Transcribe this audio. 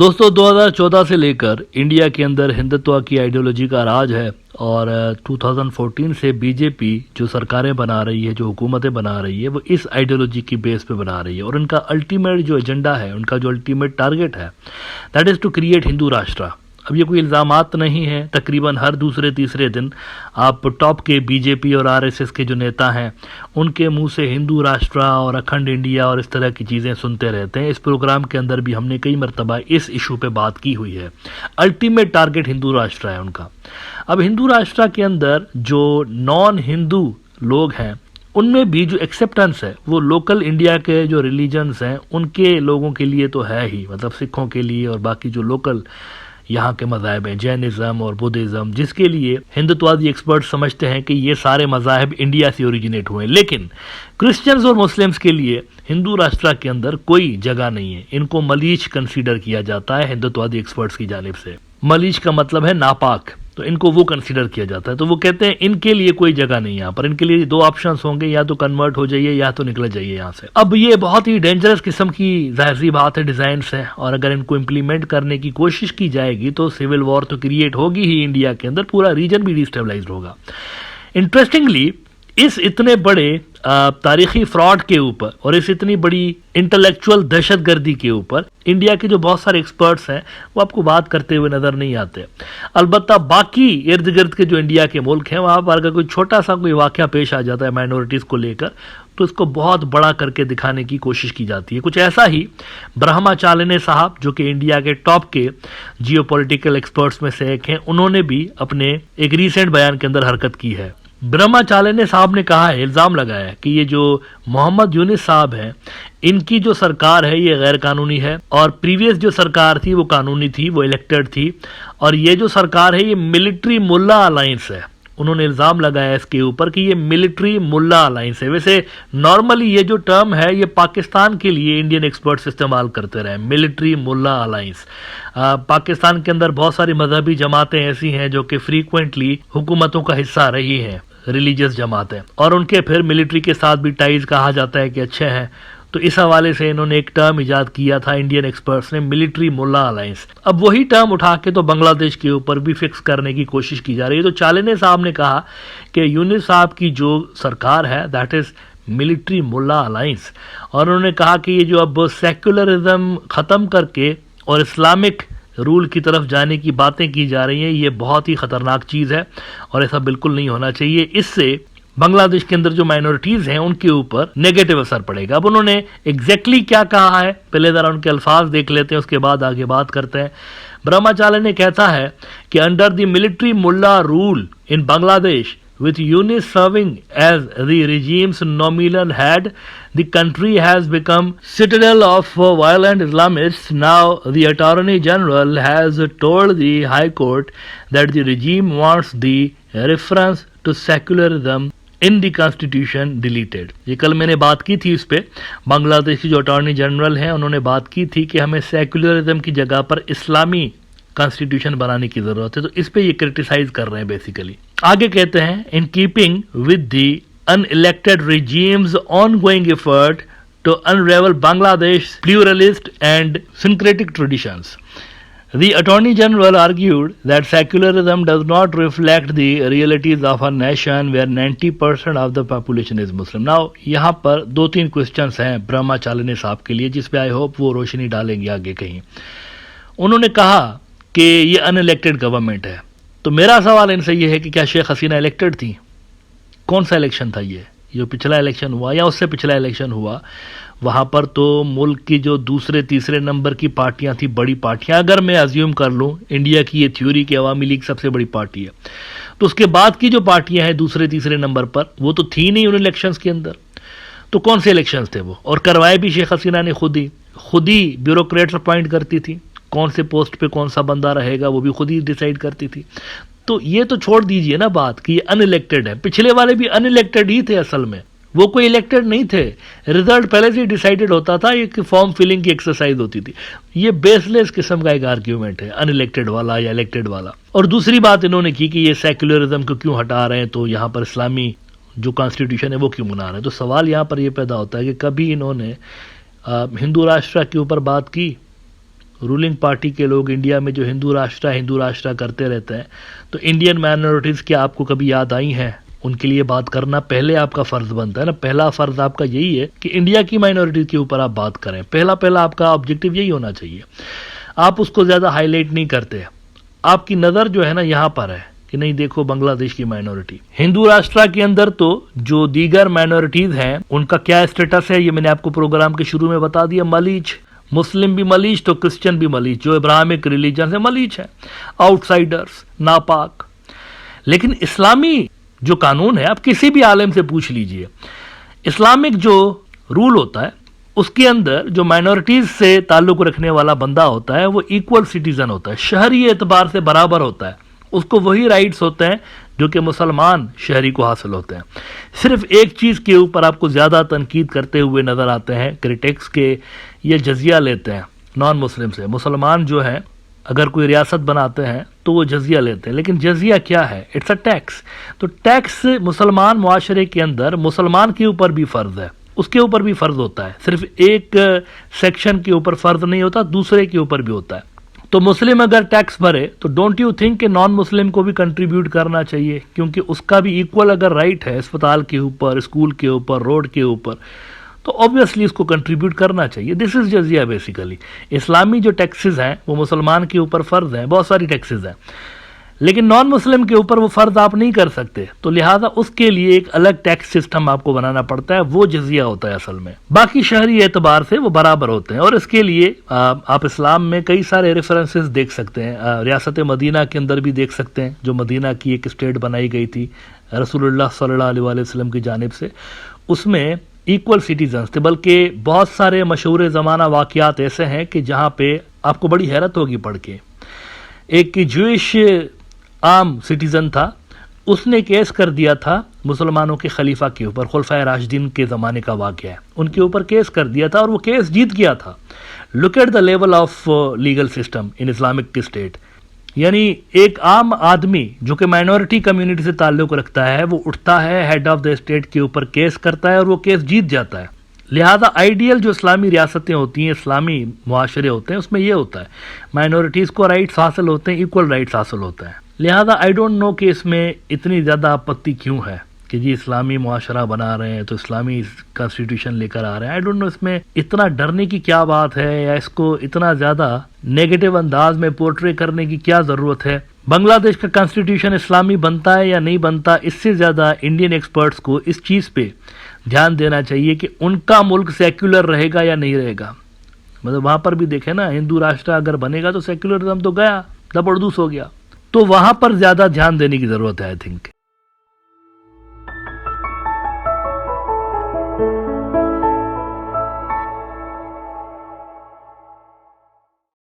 दोस्तों 2014 से लेकर इंडिया के अंदर हिंदुत्व की आइडियोलॉजी का राज है और 2014 से बीजेपी जो सरकारें बना रही है, जो हुकूमतें बना रही है, वो इस आइडियोलॉजी की बेस पे बना रही है और उनका अल्टीमेट जो एजेंडा है, उनका जो अल्टीमेट टारगेट है, that is to create Hindu Rashtra. अब ये कोई इल्ज़ामात नहीं है, तकरीबन हर दूसरे तीसरे दिन आप टॉप के बीजेपी और आरएसएस के जो नेता हैं उनके मुंह से हिंदू राष्ट्र और अखंड इंडिया और इस तरह की चीज़ें सुनते रहते हैं। इस प्रोग्राम के अंदर भी हमने कई मरतबा इस इशू पे बात की हुई है। अल्टीमेट टारगेट हिंदू राष्ट्र है उनका। अब हिंदू राष्ट्र के अंदर जो नॉन हिंदू लोग हैं उनमें भी जो एक्सेप्टेंस है वो लोकल इंडिया के जो रिलीजन्स हैं उनके लोगों के लिए तो है ही, मतलब सिखों के लिए और बाकी जो लोकल यहाँ के मज़ाहब हैं, जैनिज़्म और बुद्धिज़्म, जिसके लिए हिंदुत्ववादी एक्सपर्ट समझते हैं कि ये सारे मज़ाहब इंडिया से ओरिजिनेट हुए। लेकिन क्रिश्चियंस और मुस्लिम्स के लिए हिंदू राष्ट्र के अंदर कोई जगह नहीं है। इनको मलीच कंसीडर किया जाता है हिंदुत्ववादी एक्सपर्ट्स की जानिब से। मलीच का मतलब है नापाक, तो इनको वो कंसीडर किया जाता है। तो वो कहते हैं इनके लिए कोई जगह नहीं, यहाँ पर इनके लिए दो ऑप्शंस होंगे, या तो कन्वर्ट हो जाइए या तो निकल जाइए यहाँ से। अब ये बहुत ही डेंजरस किस्म की जाहिर सी बात है, डिजाइन है, और अगर इनको इम्प्लीमेंट करने की कोशिश की जाएगी तो सिविल वॉर तो क्रिएट होगी ही इंडिया के अंदर, पूरा रीजन भी डिस्टेबलाइज होगा। इंटरेस्टिंगली इस इतने बड़े तारीखी फ्रॉड के ऊपर और इस इतनी बड़ी इंटेलेक्चुअल दहशतगर्दी के ऊपर इंडिया के जो बहुत सारे एक्सपर्ट्स हैं वो आपको बात करते हुए नजर नहीं आते। अलबत्ता बाकी इर्द गिर्द के जो इंडिया के मुल्क हैं वहाँ पर अगर कोई छोटा सा कोई वाक़या पेश आ जाता है माइनॉरिटीज़ को लेकर तो इसको बहुत बड़ा करके दिखाने की कोशिश की जाती है। कुछ ऐसा ही ब्रह्माचार्य साहब, जो कि इंडिया के टॉप के जियो पॉलिटिकल एक्सपर्ट्स में से एक हैं, उन्होंने भी अपने एक रीसेंट बयान के अंदर हरकत की है। ब्रह्माचार्य साहब ने कहा है, इल्ज़ाम लगाया है कि ये जो मोहम्मद यूनिस साहब हैं इनकी जो सरकार है ये गैर कानूनी है और प्रीवियस जो सरकार थी वो कानूनी थी, वो इलेक्टेड थी, और ये जो सरकार है ये मिलिट्री मुल्ला अलायंस है। उन्होंने इल्ज़ाम लगाया इसके ऊपर कि ये मिलिट्री मुल्ला अलायंस है। वैसे नॉर्मली ये जो टर्म है ये पाकिस्तान के लिए इंडियन एक्सपर्ट्स इस्तेमाल करते रहे, मिलिट्री मुल्ला अलायंस। पाकिस्तान के अंदर बहुत सारी मजहबी जमातें ऐसी हैं जो कि फ्रीक्वेंटली हुकूमतों का हिस्सा रही हैं, रिलीजियस जमातें, और उनके फिर मिलिट्री के साथ भी टाइज कहा जाता है कि अच्छे हैं। तो इस हवाले से इन्होंने एक टर्म इजाद किया था इंडियन एक्सपर्ट्स ने, मिलिट्री मुल्ला अलायंस। अब वही टर्म उठा के तो बांग्लादेश के ऊपर भी फिक्स करने की कोशिश की जा रही है। तो चालिने साहब ने कहा कि यूनिस साहब की जो सरकार है that is military mullah alliance, और उन्होंने कहा कि ये जो अब सेक्युलरिज्म ख़त्म करके और इस्लामिक रूल की तरफ जाने की बातें की जा रही हैं, ये बहुत ही खतरनाक चीज़ है और ऐसा बिल्कुल नहीं होना चाहिए। इससे बांग्लादेश के अंदर जो माइनॉरिटीज हैं उनके ऊपर नेगेटिव असर पड़ेगा। अब उन्होंने एग्जैक्टली क्या कहा है, पहले जरा उनके अल्फाज देख लेते हैं, उसके बाद आगे बात करते हैं। ब्रह्माचार्य ने कहता है कि under the military mullah rule in Bangladesh with Yunus serving as the regime's nominal head, the country has become citadel of violent Islamists. Now, the Attorney General has told the High Court that the regime wants the reference to secularism in the Constitution deleted. ये कल मैंने बात की थी इस पे, बांग्लादेश की जो अटॉर्नी जनरल हैं उन्होंने बात की थी कि हमें सेक्युलरिज्म की जगह पर इस्लामी कॉन्स्टिट्यूशन बनाने की जरूरत है, तो इस पे ये क्रिटिसाइज कर रहे हैं बेसिकली। आगे कहते हैं, in keeping with the unelected regime's ongoing effort to unravel Bangladesh's pluralist and syncretic traditions, the Attorney General argued that secularism does not reflect the realities of a nation where 90% of the population is Muslim. Now, यहाँ पर दो तीन questions हैं ब्रह्माचार्य साहब के लिए जिस पे आई होप वो रोशनी डालेंगे आगे कहीं। उन्होंने कहा कि ये अनइलेक्टेड गवर्नमेंट है, तो मेरा सवाल इनसे ये है कि क्या शेख हसीना इलेक्टेड थी? कौन सा इलेक्शन था ये जो पिछला इलेक्शन हुआ या उससे पिछला इलेक्शन हुआ? वहाँ पर तो मुल्क की जो दूसरे तीसरे नंबर की पार्टियां थी, बड़ी पार्टियां, अगर मैं अज्यूम कर लूँ इंडिया की ये थ्योरी कि अवामी लीग सबसे बड़ी पार्टी है, तो उसके बाद की जो पार्टियां हैं दूसरे तीसरे नंबर पर वो तो थी नहीं उन इलेक्शंस के अंदर। तो कौन से इलेक्शंस थे वो? और करवाए भी शेख हसीना ने खुद ही ब्यूरोक्रेट्स अपॉइंट करती थी, कौन से पोस्ट पे कौन सा बंदा रहेगा वो भी खुद ही डिसाइड करती थी। तो ये तो छोड़ दीजिए ना बात कि ये अनइलेक्टेड है, पिछले वाले भी अनइलेक्टेड ही थे, असल में वो कोई इलेक्टेड नहीं थे, रिजल्ट पहले से डिसाइडेड होता था, एक फॉर्म फिलिंग की एक्सरसाइज होती थी। ये बेसलेस किस्म का एक आर्ग्यूमेंट है अनइलेक्टेड वाला या इलेक्टेड वाला। और दूसरी बात इन्होंने की कि ये सेक्युलरिज्म को क्यों हटा रहे हैं, तो यहाँ पर इस्लामी जो कॉन्स्टिट्यूशन है वो क्यों बना रहे हैं। तो सवाल यहाँ पर ये पैदा होता है कि कभी इन्होंने हिंदू राष्ट्र के ऊपर बात की, رولنگ پارٹی کے لوگ انڈیا میں جو ہندو راشٹرا کرتے رہتے ہیں، تو انڈین مائنورٹیز کیا آپ کو کبھی یاد آئی ہیں؟ ان کے لیے بات کرنا پہلے آپ کا فرض بنتا ہے نا، پہلا فرض آپ کا یہی ہے کہ انڈیا کی مائنورٹیز کے اوپر آپ بات کریں، پہلا آپ کا آبجیکٹیو یہی ہونا چاہیے. آپ اس کو زیادہ ہائی لائٹ نہیں کرتے، آپ کی نظر جو ہے نا یہاں پر ہے کہ نہیں دیکھو بنگلہ دیش کی مائنورٹی. ہندو راشٹرا کے اندر تو جو دیگر مائنورٹیز ہیں ان کا کیا اسٹیٹس ہے، یہ میں نے آپ کو پروگرام کے شروع میں بتا دیا. ملیچ، مسلم بھی ملیچ تو کرسچن بھی ملیچ، جو ابراہمک ریلیجن سے ملیچ ہے، آؤٹ سائڈرز، ناپاک. لیکن اسلامی جو قانون ہے، آپ کسی بھی عالم سے پوچھ لیجئے، اسلامک جو رول ہوتا ہے اس کے اندر جو مائنورٹیز سے تعلق رکھنے والا بندہ ہوتا ہے وہ ایکول سٹیزن ہوتا ہے، شہری اعتبار سے برابر ہوتا ہے، اس کو وہی رائٹس ہوتے ہیں جو کہ مسلمان شہری کو حاصل ہوتے ہیں. صرف ایک چیز کے اوپر آپ کو زیادہ تنقید کرتے ہوئے نظر آتے ہیں کرٹکس کے، یہ جزیہ لیتے ہیں نان مسلم سے. مسلمان جو ہیں اگر کوئی ریاست بناتے ہیں تو وہ جزیہ لیتے ہیں، لیکن جزیہ کیا ہے؟ It's a tax. تو ٹیکس مسلمان معاشرے کے اندر مسلمان کے اوپر بھی فرض ہے، اس کے اوپر بھی فرض ہوتا ہے، صرف ایک سیکشن کے اوپر فرض نہیں ہوتا، دوسرے کے اوپر بھی ہوتا ہے. تو مسلم اگر ٹیکس بھرے تو ڈونٹ یو تھنک کہ نان مسلم کو بھی کنٹریبیوٹ کرنا چاہیے، کیونکہ اس کا بھی ایکول اگر رائٹ ہے اسپتال کے اوپر، اسکول کے اوپر، روڈ کے اوپر، تو obviously اس کو کنٹریبیوٹ کرنا چاہیے. دس از جزیہ بیسیکلی. اسلامی جو ٹیکسز ہیں وہ مسلمان کے اوپر فرض ہیں، بہت ساری ٹیکسز ہیں، لیکن نان مسلم کے اوپر وہ فرض آپ نہیں کر سکتے، تو لہٰذا اس کے لیے ایک الگ ٹیکس سسٹم آپ کو بنانا پڑتا ہے، وہ جزیہ ہوتا ہے اصل میں. باقی شہری اعتبار سے وہ برابر ہوتے ہیں، اور اس کے لیے آپ اسلام میں کئی سارے ریفرنسز دیکھ سکتے ہیں. ریاست مدینہ کے اندر بھی دیکھ سکتے ہیں، جو مدینہ کی ایک اسٹیٹ بنائی گئی تھی رسول اللہ صلی اللہ علیہ وآلہ وسلم کی جانب سے، اس میں ایکول سٹیزنز تھے. بلکہ بہت سارے مشہور زمانہ واقعات ایسے ہیں کہ جہاں پہ آپ کو بڑی حیرت ہوگی پڑھ کے. ایک جوئش عام سٹیزن تھا، اس نے کیس کر دیا تھا مسلمانوں کے خلیفہ کے اوپر، خلفائے راشدین کے زمانے کا واقعہ ہے، ان کے اوپر کیس کر دیا تھا اور وہ کیس جیت گیا تھا. Look at the level of legal system in Islamic state. یعنی ایک عام آدمی جو کہ مائنورٹی کمیونٹی سے تعلق رکھتا ہے، وہ اٹھتا ہے ہیڈ آف دا اسٹیٹ کے اوپر کیس کرتا ہے اور وہ کیس جیت جاتا ہے. لہذا آئیڈیل جو اسلامی ریاستیں ہوتی ہیں، اسلامی معاشرے ہوتے ہیں، اس میں یہ ہوتا ہے مائنورٹیز کو رائٹس حاصل ہوتے ہیں، ایکول رائٹس حاصل ہوتا ہے. لہذا آئی ڈونٹ نو کہ اس میں اتنی زیادہ آپتی کیوں ہے کہ جی اسلامی معاشرہ بنا رہے ہیں تو اسلامی کانسٹیٹیوشن لے کر آ رہے ہیں. آئی ڈونٹ نو اس میں اتنا ڈرنے کی کیا بات ہے، یا اس کو اتنا زیادہ نیگیٹو انداز میں پورٹری کرنے کی کیا ضرورت ہے. بنگلہ دیش کا کانسٹیٹیوشن اسلامی بنتا ہے یا نہیں بنتا، اس سے زیادہ انڈین ایکسپرٹس کو اس چیز پہ دھیان دینا چاہیے کہ ان کا ملک سیکولر رہے گا یا نہیں رہے گا. مطلب وہاں پر بھی دیکھیں نا، ہندو راشٹر اگر بنے گا تو سیکولرزم تو گیا، زبردست ہو گیا. تو وہاں پر زیادہ دھیان دینے کی ضرورت ہے آئی تھنک.